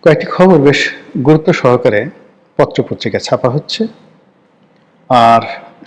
কয়েকটি খবর বেশ গুরুত্ব সহকারে পত্রপত্রিকায় ছাপা হচ্ছে, আর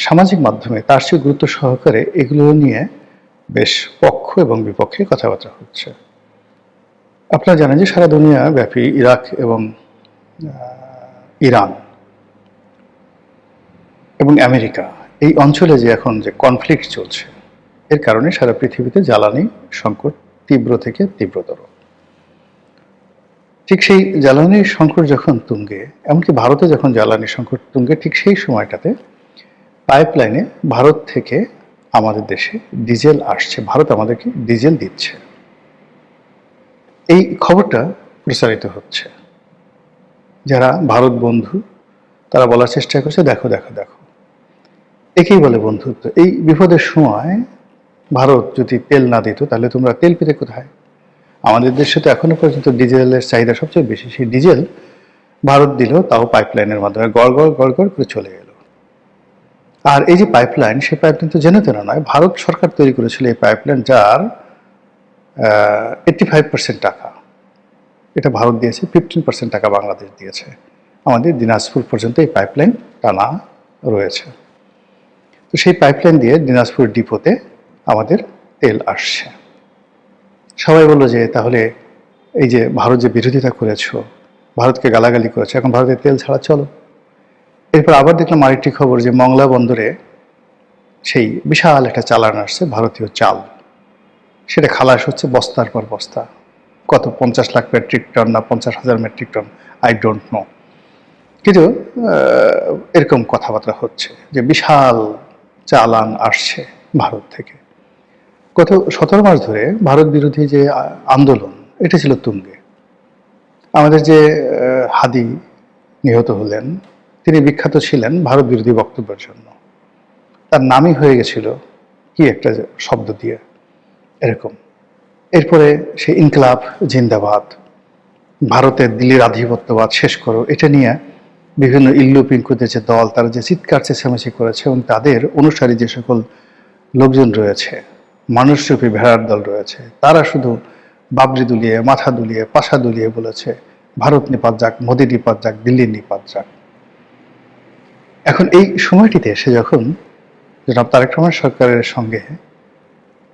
সামাজিক মাধ্যমে তার চেয়ে গুরুত্ব সহকারে এগুলো নিয়ে বেশ পক্ষ এবং বিপক্ষে কথাবার্তা হচ্ছে। আপনারা জানেন যে সারা দুনিয়া ব্যাপী ইরাক এবং ইরান এবং আমেরিকা এই অঞ্চলে যে এখন যে কনফ্লিক্ট চলছে, এর কারণে সারা পৃথিবীতে জ্বালানি সংকট তীব্র থেকে তীব্রতর। ঠিক সেই জ্বালানি সংকট যখন তুঙ্গে, এমনকি ভারতে যখন জ্বালানি সংকট তুঙ্গে, ঠিক সেই সময়টাতে পাইপলাইনে ভারত থেকে আমাদের দেশে ডিজেল আসছে, ভারত আমাদেরকে ডিজেল দিচ্ছে। এই খবরটা প্রচারিত হচ্ছে। যারা ভারত বন্ধু তারা বলার চেষ্টা করছে, দেখো দেখো দেখো, একেই বলে বন্ধুত্ব। এই বিপদের সময় ভারত যদি তেল না দিত তাহলে তোমরা তেল পেতে কোথায়? আমাদের দেশে তো এখনো পর্যন্ত ডিজেলের চাহিদা সবচেয়ে বেশি। সেই ডিজেল ভারত দিল, তাও পাইপলাইনের মাধ্যমে গড় গড় গড় গড় করে চলে গেল। আর এই যে পাইপলাইন, সেই পাইপলাইন তো জেনে তেনা নয়, ভারত সরকার তৈরি করেছিল এই পাইপলাইন, যার 85% টাকা এটা ভারত দিয়েছে, 15% টাকা বাংলাদেশ দিয়েছে। আমাদের দিনাজপুর পর্যন্ত এই পাইপলাইন টানা রয়েছে। তো সেই পাইপলাইন দিয়ে দিনাজপুর ডিপোতে আমাদের তেল আসছে। সবাই বললো যে তাহলে এই যে ভারত যে বিরোধিতা করেছো, ভারতকে গালাগালি করেছো, এখন ভারতের তেল ছাড়া চলো। এরপর আবার দেখলাম আরেকটি খবর যে মংলা বন্দরে সেই বিশাল একটা চালান আসছে, ভারতীয় চাল। সেটা খালাস হচ্ছে বস্তার পর বস্তা। কত 50 লাখ মেট্রিক টন না 50,000 metric ton, I don't know. কিন্তু এরকম কথাবার্তা হচ্ছে যে বিশাল চালান আসছে ভারত থেকে। গত 17 মাস ধরে ভারত বিরোধী যে আন্দোলন, এটা ছিল তুঙ্গে। আমাদের যে হাদি নিহত হলেন, তিনি বিখ্যাত ছিলেন ভারত বিরোধী বক্তব্যের জন্য। তার নামই হয়ে গেছিল কি একটা শব্দ দিয়ে, এরকম। এরপরে সেই ইনকলাব জিন্দাবাদ, ভারতের দিল্লির আধিপত্যবাদ শেষ করো, এটা নিয়ে বিভিন্ন ইল্লু পিঙ্কুদের যে দল, তারা যে চিৎকার চেঁচামেচি করেছে, এবং তাদের অনুসারী যে সকল লোকজন রয়েছে, মানুষরূপী ভেড়ার দল রয়েছে, তারা শুধু বাবরি দুলিয়ে, মাথা দুলিয়ে, পাশা দুলিয়ে বলেছে ভারত নিপাত যাক, মোদি নিপাত যাক, দিল্লির নিপাত যাক। এখন এই সময়টিতে এসে যখন জনাব তারেক রহমান সরকারের সঙ্গে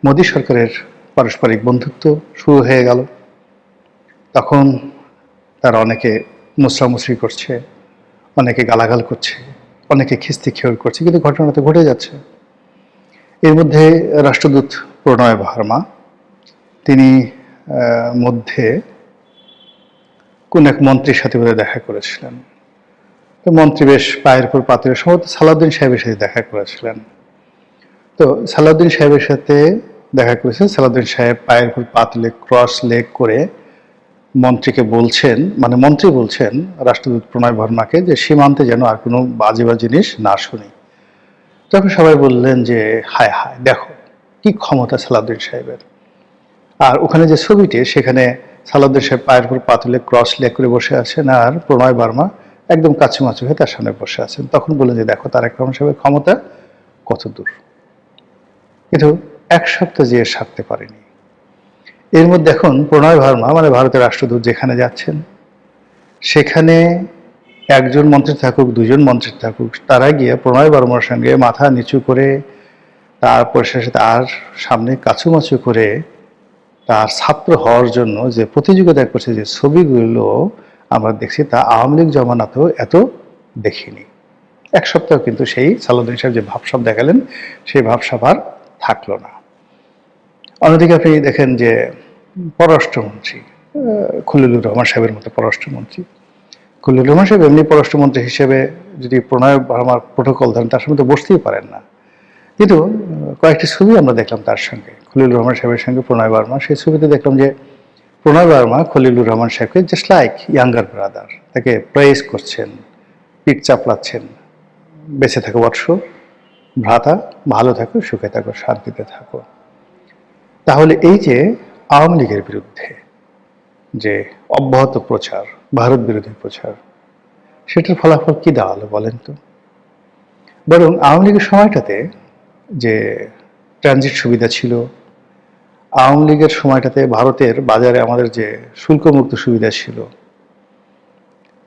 মোদি সরকারের পারস্পরিক বন্ধুত্ব শুরু হয়ে গেল, তখন তারা অনেকে মুসরামুসরি করছে, অনেকে গালাগাল করছে, অনেকে খিস্তি খেয়র করছে, কিন্তু ঘটনা তো ঘটে যাচ্ছে। এর মধ্যে রাষ্ট্রদূত প্রণয় ভার্মা, তিনি মধ্যে কোন এক মন্ত্রীর সাথে বোধহয় দেখা করেছিলেন। তো মন্ত্রী বেশ পায়ের উপর পাতের, সম্ভবত সালাউদ্দিন সাহেবের সাথে দেখা করেছিলেন। তো সালাউদ্দিন সাহেবের সাথে দেখা করেছেন। সালাউদ্দিন সাহেব পায়ের উপর পাতলে ক্রস লেগ করে মন্ত্রীকে বলছেন, মানে মন্ত্রী বলছেন রাষ্ট্রদূত প্রণয় ভার্মাকে, যে সীমান্তে যেন আর কোনো বাজে জিনিস না শুনি। তখন সবাই বললেন যে হায় হায়, দেখো কি ক্ষমতা সালাউদ্দিন সাহেবের। আর ওখানে যে ছবিটি, সেখানে সালাউদ্দিন সাহেব পায়ের উপর পা তুলে ক্রস লেগ করে বসে আছেন, আর প্রণয় ভার্মা একদম কাছুমাছু হয়ে তার সামনে বসে আছেন। তখন বললেন যে দেখো তারেক রহমান সাহেবের ক্ষমতা কত দূর। কিন্তু এক সপ্তাহ যে সারতে পারেনি। এর মধ্যে এখন প্রণয় ভার্মা, মানে ভারতের রাষ্ট্রদূত, যেখানে যাচ্ছেন সেখানে একজন মন্ত্রী থাকুক, দুজন মন্ত্রী থাকুক, তারা গিয়ে প্রণয় ভার্মার সঙ্গে মাথা নিচু করে, তারপর শেষে তার সামনে কাছুমাছু করে তার ছাত্র হওয়ার জন্য যে প্রতিযোগিতা করছে, যে ছবিগুলো আমরা দেখছি, তা আওয়ামী লীগ জমানাতেও এত দেখিনি। এক সপ্তাহ কিন্তু সেই সালাউদ্দিন সাহেব যে ভাবসাব দেখালেন, সেই ভাবসাব আর থাকলো না। অন্যদিকে আপনি দেখেন যে পররাষ্ট্রমন্ত্রী খলিলুর রহমান সাহেবের মতো পররাষ্ট্রমন্ত্রী, খলিলুর রহমান সাহেব এমনি পররাষ্ট্রমন্ত্রী হিসেবে যদি প্রণয় ভার্মার প্রোটোকল ধরেন, তার সঙ্গে তো বসতেই পারেন না। কিন্তু কয়েকটি ছবি আমরা দেখলাম তার সঙ্গে, খলিলুর রহমান সাহেবের সঙ্গে প্রণয় ভার্মা। সেই ছবিতে দেখলাম যে প্রণয় ভার্মা খলিলুর রহমান সাহেবকে জাস্ট লাইক ইয়াঙ্গার ব্রাদার, তাকে প্রেজ করছেন, পিঠ চাপলাচ্ছেন, বেঁচে থাকো বৎস, ভ্রাতা, ভালো থাকো, সুখে থাকো, শান্তিতে থাকো। তাহলে এই যে আওয়ামী লীগের বিরুদ্ধে যে অব্যাহত প্রচার, ভারত বিরোধী প্রচার, সেটার ফলাফল কি দাঁড়ালো বলেন তো? বরং আওয়ামী লীগের সময়টাতে যে ট্রানজিট সুবিধা ছিল, আওয়ামী লীগের সময়টাতে ভারতের বাজারে আমাদের যে শুল্কমুক্ত সুবিধা ছিল,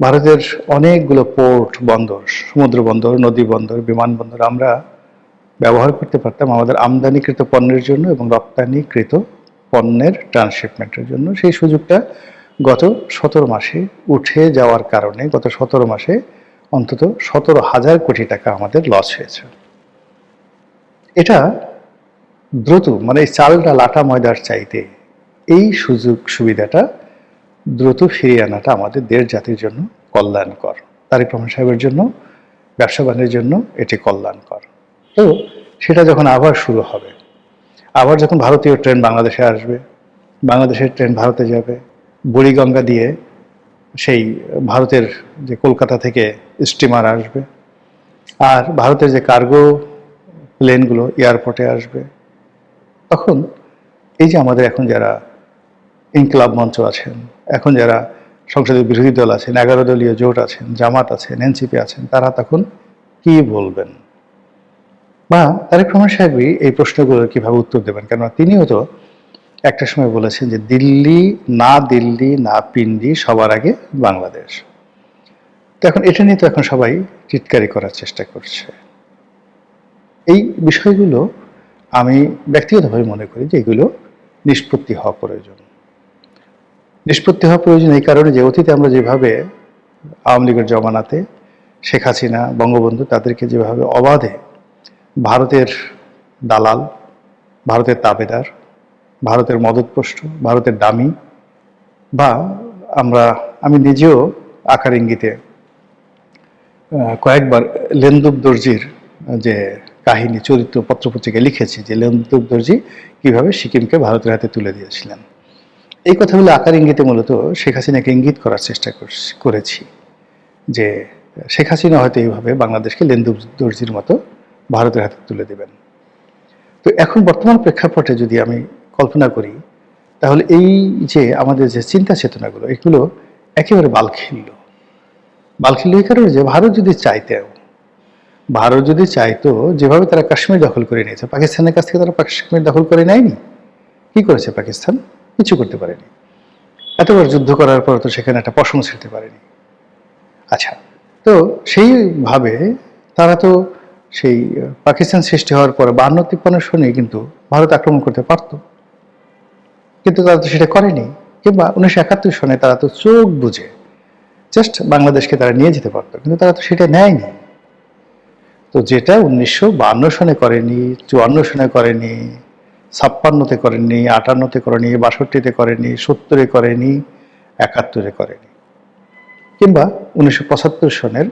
ভারতের অনেকগুলো পোর্ট, বন্দর, সমুদ্র বন্দর, নদী বন্দর, বিমানবন্দর আমরা ব্যবহার করতে পারতাম আমাদের আমদানিকৃত পণ্যের জন্য এবং রপ্তানিকৃত পণ্যের ট্রান্সশিপমেন্টের জন্য। সেই সুযোগটা গত 17 মাসে উঠে যাওয়ার কারণে গত 17 মাসে অন্তত 17,000 কোটি টাকা আমাদের লস হয়েছে। এটা দ্রুত, মানে এই চাল ডাল আটা ময়দার চাইতে এই সুযোগ সুবিধাটা দ্রুত ফিরিয়ে আনাটা আমাদের দেশ জাতির জন্য কল্যাণকর। তারেক রহমান সাহেবের জন্য, ব্যবসা বাণিজ্যের জন্য এটি কল্যাণকর। তো সেটা যখন আবার শুরু হবে, আবার যখন ভারতীয় ট্রেন বাংলাদেশে আসবে, বাংলাদেশের ট্রেন ভারতে যাবে, বুড়িগঙ্গা দিয়ে সেই ভারতের যে কলকাতা থেকে স্টিমার আসবে, আর ভারতের যে কার্গো প্লেনগুলো এয়ারপোর্টে আসবে, তখন এই যে আমাদের এখন যারা ইনকলাব মঞ্চ আছেন, এখন যারা সংসদের বিরোধী দল আছেন, 11 দলীয় জোট আছেন, জামাত আছেন, এনসিপি আছেন, তারা তখন কি বলবেন? বা তারেক রহমান সাহেবই এই প্রশ্নগুলোর কিভাবে উত্তর দেবেন? কেননা তিনিও তো একটা সময় বলেছেন যে দিল্লি না পিন্ডি, সবার আগে বাংলাদেশ। তো এখন এটা নিয়ে তো এখন সবাই চিৎকারি করার চেষ্টা করছে। এই বিষয়গুলো আমি ব্যক্তিগতভাবে মনে করি যে এগুলো নিষ্পত্তি হওয়া প্রয়োজন। নিষ্পত্তি হওয়া প্রয়োজন এই কারণে যে অতীতে আমরা যেভাবে আওয়ামী লীগের জমানাতে শেখ হাসিনা, বঙ্গবন্ধু তাদেরকে যেভাবে অবাধে ভারতের দালাল, ভারতের তাবেদার, ভারতের মদতপুষ্ট, ভারতের দামি, বা আমি নিজেও আকার ইঙ্গিতে কয়েকবার লেন্দুব দর্জির যে কাহিনী, চরিত্র পত্রপত্রিকায় লিখেছি যে লেন্দুব দর্জি কিভাবে সিকিমকে ভারতের হাতে তুলে দিয়েছিলেন। এই কথাগুলো আকার ইঙ্গিতে মূলত শেখ হাসিনাকে ইঙ্গিত করার চেষ্টা করেছি যে শেখ হাসিনা হয়তো এইভাবে বাংলাদেশকে লেন্দুব দর্জির মতো ভারতের হাতে তুলে দেবেন। তো এখন বর্তমান প্রেক্ষাপটে যদি আমি কল্পনা করি, তাহলে এই যে আমাদের যে চিন্তা চেতনাগুলো, এগুলো একেবারে বালখিল্য এই কারণে যে ভারত যদি চাইতো, যেভাবে তারা কাশ্মীর দখল করে নিয়েছে, পাকিস্তানের কাছ থেকে তারা কাশ্মীর দখল করে নেয়নি। কি করেছে পাকিস্তান? কিছু করতে পারেনি। এতবার যুদ্ধ করার পর তো সেখানে একটা পশম ছিঁড়তে পারেনি। আচ্ছা, তো সেইভাবে তারা তো সেই পাকিস্তান সৃষ্টি হওয়ার পরে 52-53 সনে কিন্তু ভারত আক্রমণ করতে পারত, কিন্তু তারা তো সেটা করেনি। কিংবা 1971 সনে তারা তো চোখ বুঝে জাস্ট বাংলাদেশকে তারা নিয়ে যেতে পারতো, কিন্তু তারা তো সেটা নেয়নি। তো যেটা 1952 সনে করেনি, 54 সনে করেনি, 56-তে করেনি, 58-তে করেনি, 62-তে করেনি, 70-এ করেনি, 71-এ করেনি, কিংবা 1975 সনের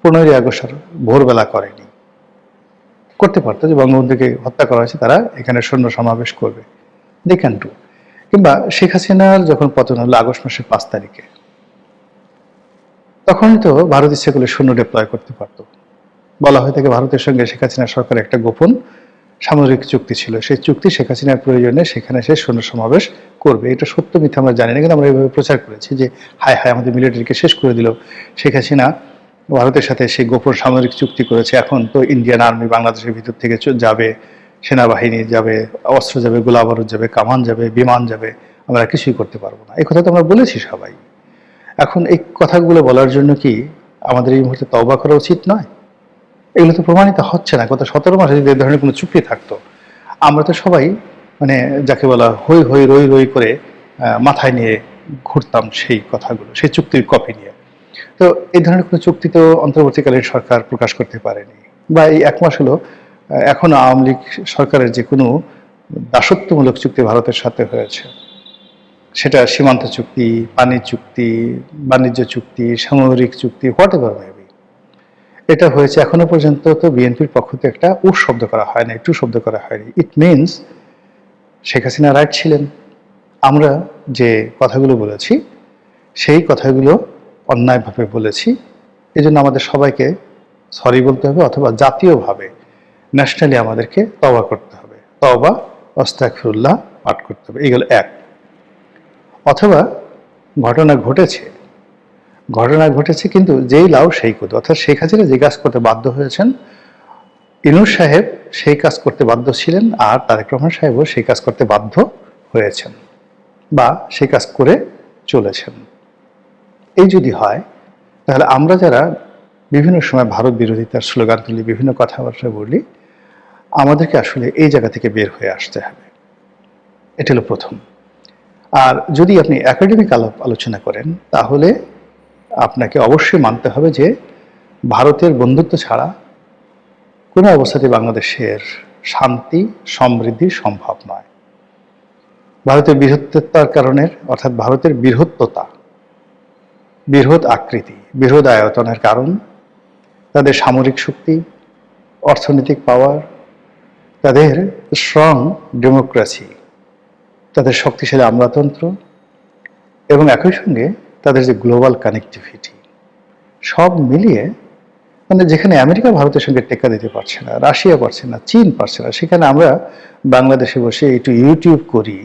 15ই আগস্ট ভোরবেলা করেনি। করতে পারতো যে বঙ্গবন্ধুকে হত্যা করা হয়েছে, তারা এখানে সৈন্য সমাবেশ করবে, দে ক্যান ডু। কিংবা শেখ হাসিনার যখন পতন হলো আগস্ট মাসের 5 তারিখে, তখনই তো ভারত ইচ্ছে করলে সৈন্য ডিপ্লয় করতে পারতো। বলা হয়ে থাকে ভারতের সঙ্গে শেখ হাসিনা সরকারের একটা গোপন সামরিক চুক্তি ছিল, সেই চুক্তি শেখ হাসিনার প্রয়োজনে সেখানে সে সৈন্য সমাবেশ করবে। এটা সত্য মিথ্যা আমরা জানি না, কিন্তু আমরা এইভাবে প্রচার করেছি যে হায় হায় আমাদের মিলিটারিকে শেষ করে দিল শেখ হাসিনা, ভারতের সাথে সেই গোপন সামরিক চুক্তি করেছে। এখন তো ইন্ডিয়ান আর্মি বাংলাদেশের ভিতর থেকে যাবে, সেনাবাহিনী যাবে, অস্ত্র যাবে, গোলাবারুদ যাবে, কামান যাবে, বিমান যাবে, আমরা কিছুই করতে পারবো না। এই কথা তো আমরা বলেছি সবাই। এখন এই কথাগুলো বলার জন্য কি আমাদের এই মুহূর্তে তওবা করা উচিত নয়? এগুলো তো প্রমাণিত হচ্ছে না। গত 17 মাসে যদি এই ধরনের কোনো চুক্তি থাকতো, আমরা তো সবাই মানে যাকে বলা হই হই রই রই করে মাথায় নিয়ে ঘুরতাম সেই কথাগুলো, সেই চুক্তির কপি নিয়ে। তো এই ধরনের কোনো চুক্তি তো অন্তর্বর্তীকালীন সরকার প্রকাশ করতে পারেনি, বা এই 1 মাস হলো এখন আওয়ামী লীগ সরকারের যে কোনো দাসত্বমূলক চুক্তি ভারতের সাথে হয়েছে, সেটা সীমান্ত চুক্তি, পানি চুক্তি, বাণিজ্য চুক্তি, সামরিক চুক্তি, হোয়াট এভার মেবি, এটা হয়েছে। এখনো পর্যন্ত তো বিএনপির পক্ষ থেকে একটা উঠ শব্দ করা হয়নি, একটু শব্দ করা হয়নি। It means Sheikh Hasina right ছিলেন। আমরা যে কথাগুলো বলেছি সেই কথাগুলো অন্যায়ভাবে বলেছি, এই জন্য আমাদের সবাইকে সরি বলতে হবে, অথবা জাতীয়ভাবে ন্যাশনালি আমাদেরকে তওবা করতে হবে, তওবা আস্তাগফিরুল্লাহ পাঠ করতে হবে। এগুলো এক। অথবা ঘটনা ঘটেছে কিন্তু যেই লাউ সেই কুদ, অর্থাৎ শেখ হাসিনা যে কাজ করতে বাধ্য হয়েছেন, ইউনূস সাহেব সেই কাজ করতে বাধ্য ছিলেন, আর তারেক রহমান সাহেবও সেই কাজ করতে বাধ্য হয়েছেন বা সেই কাজ করে চলেছেন। এই যদি হয়, তাহলে আমরা যারা বিভিন্ন সময় ভারত বিরোধিতার স্লোগান তুলি, বিভিন্ন কথাবার্তা বলি, আমাদেরকে আসলে এই জায়গা থেকে বের হয়ে আসতে হবে। এটা হলো প্রথম। আর যদি আপনি একাডেমিক আলোচনা করেন, তাহলে আপনাকে অবশ্যই মানতে হবে যে ভারতের বন্ধুত্ব ছাড়া কোনো অবস্থাতে বাংলাদেশের শান্তি সমৃদ্ধি সম্ভব নয়। ভারতের বৃহত্ততার কারণে, অর্থাৎ ভারতের বৃহত্ততা, বৃহৎ আকৃতি, বৃহৎ আয়তনের কারণ তাদের সামরিক শক্তি, অর্থনৈতিক পাওয়ার, তাদের স্ট্রং ডেমোক্রেসি, তাদের শক্তিশালী আমলাতন্ত্র এবং একই সঙ্গে তাদের যে গ্লোবাল কানেক্টিভিটি, সব মিলিয়ে মানে যেখানে আমেরিকা ভারতের সঙ্গে টেক্কা দিতে পারছে না, রাশিয়া পারছে না, চীন পারছে না, সেখানে আমরা বাংলাদেশে বসে একটু ইউটিউব করি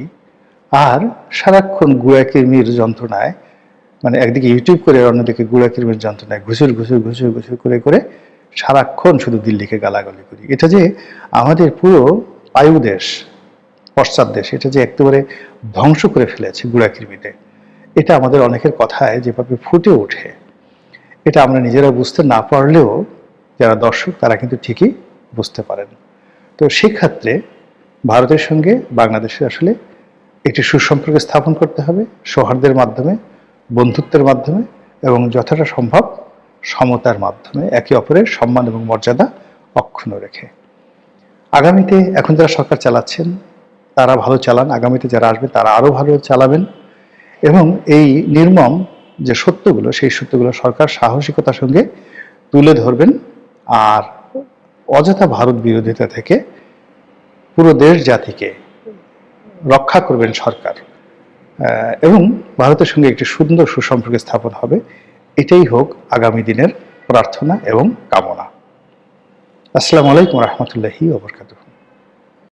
আর সারাক্ষণ গুড়াকির্মির যন্ত্রণায়, মানে একদিকে ইউটিউব করে অন্যদিকে গুড়াকির্মির যন্ত্রণায় ঘুষুর করে করে সারাক্ষণ শুধু দিল্লিকে গালাগালি করি। এটা যে আমাদের পুরো পায়ুদেশ, পশ্চাৎ দেশ, এটা যে একেবারে ধ্বংস করে ফেলেছে গুড়াকির্মিতে, এটা আমাদের অনেকের কথায় যেভাবে ফুটে ওঠে, এটা আমরা নিজেরা বুঝতে না পারলেও যারা দর্শক তারা কিন্তু ঠিকই বুঝতে পারেন। তো সেক্ষেত্রে ভারতের সঙ্গে বাংলাদেশের আসলে একটি সুসম্পর্ক স্থাপন করতে হবে, সৌহার্দ্যের মাধ্যমে, বন্ধুত্বের মাধ্যমে এবং যতটা সম্ভব সমতার মাধ্যমে, একে অপরের সম্মান এবং মর্যাদা অক্ষুণ্ণ রেখে। আগামীতে এখন যারা সরকার চালাচ্ছেন তারা ভালো চালান, আগামীতে যারা আসবে তারা আরও ভালো চালাবেন এবং এই নির্মম যে সত্যগুলো, সেই সত্যগুলো সরকার সাহসিকতার সঙ্গে তুলে ধরবেন আর অযথা ভারত বিরোধিতা থেকে পুরো দেশ জাতিকে রক্ষা করবেন সরকার, এবং ভারতের সঙ্গে একটি সুন্দর সুসম্পর্ক স্থাপন হবে। এটাই হোক আগামী দিনের প্রার্থনা এবং কামনা। আসসালামু আলাইকুম রহমতুল্লাহি ওয়া বারাকাতুহু।